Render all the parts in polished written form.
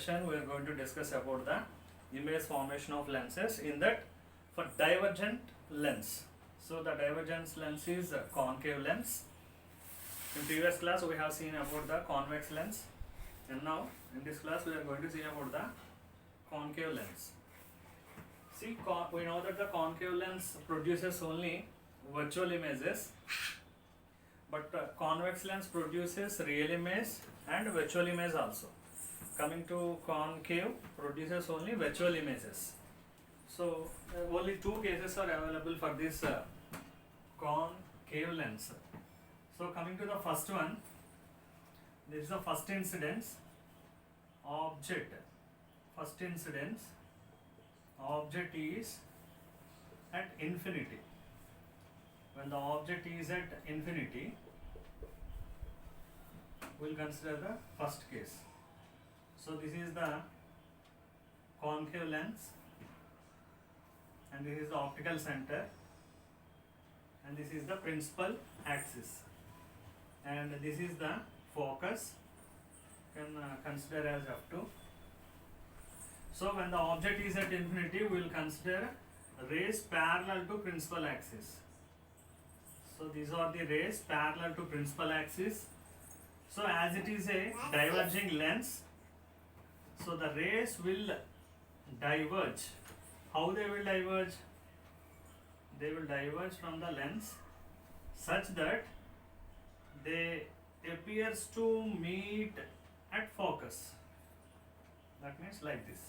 session we are going to discuss about the image formation of lenses, in that for divergent lens. So the divergent lens is a concave lens. In previous class we have seen about the convex lens, and now in this class we are going to see about the concave lens. See, we know that the concave lens produces only virtual images, but convex lens produces real image and virtual image also. Coming to concave, produces only virtual images. So only two cases are available for this concave lens. So coming to the first one, this is the first incidence object. First incidence object is at infinity. When the object is at infinity, we will consider the first case. So this is the concave lens, and this is the optical center, and this is the principal axis, and this is the focus. You can consider as f2. So when the object is at infinity, we will consider rays parallel to principal axis. So these are the rays parallel to principal axis. So as it is a diverging lens, so the rays will diverge. How they will diverge? They will diverge from the lens such that they appears to meet at focus. That means like this.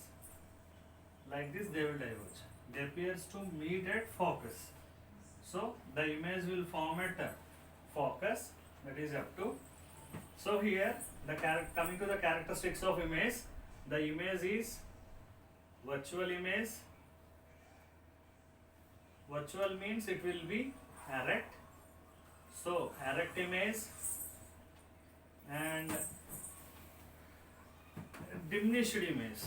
Like this they will diverge. They appears to meet at focus. So the image will form at focus, that is f2. So here coming to the characteristics of image, the image is virtual image. Virtual means it will be erect. So erect image and diminished image.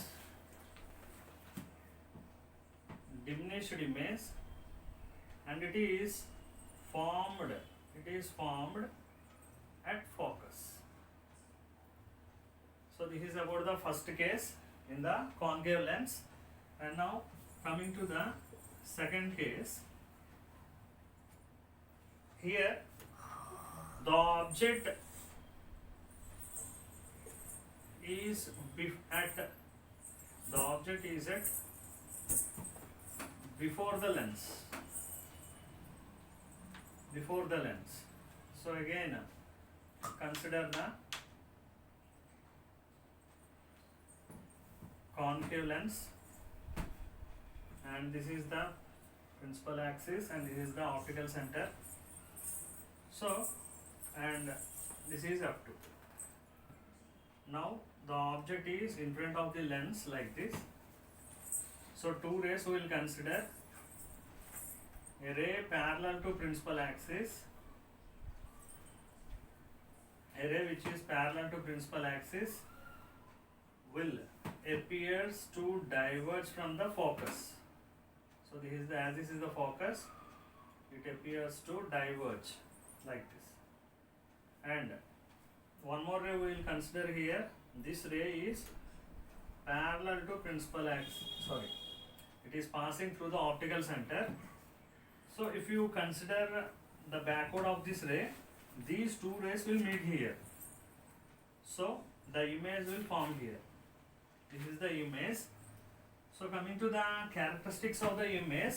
Diminished image, and it is formed at focus. So this is about the first case in the concave lens. And now coming to the second case. Here the object is at before the lens. Before the lens. So again consider the concave lens, and this is the principal axis, and this is the optical center. So, and this is f2. Now the object is in front of the lens like this. So two rays we will consider. A ray parallel to principal axis, a ray which is parallel to principal axis will appears to diverge from the focus. So this is as this is the focus, it appears to diverge like this. And one more ray we will consider here. This ray is parallel to principal axis. It is passing through the optical center. So if you consider the backward of this ray, these two rays will meet here. So the image will form here. This is the image. So coming to the characteristics of the image,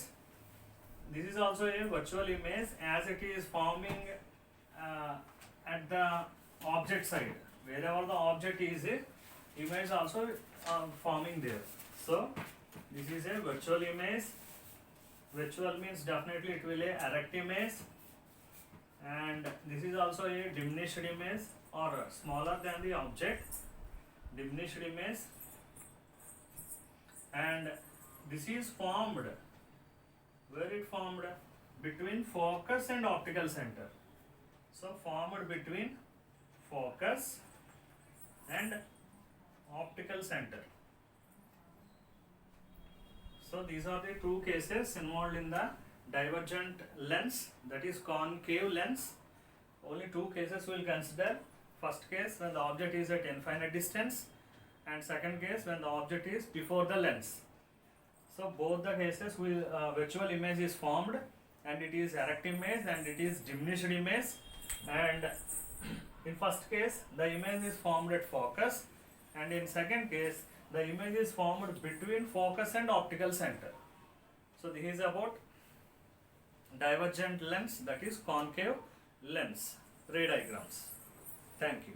this is also a virtual image, as it is forming at the object side. Wherever the object is, image also forming there. So this is a virtual image. Virtual means definitely it will a erect image, and this is also a diminished image, or smaller than the object, diminished image, and this is formed. Where it formed? Between focus and optical center. So formed between focus and optical center. So these are the two cases involved in the divergent lens, that is concave lens. Only two cases we will consider. First case, when the object is at infinite distance, and second case when the object is before the lens. So both the cases will virtual image is formed, and it is erect image and it is diminished image. And in first case the image is formed at focus, and in second case the image is formed between focus and optical center. So this is about divergent lens, that is concave lens ray diagrams. Thank you.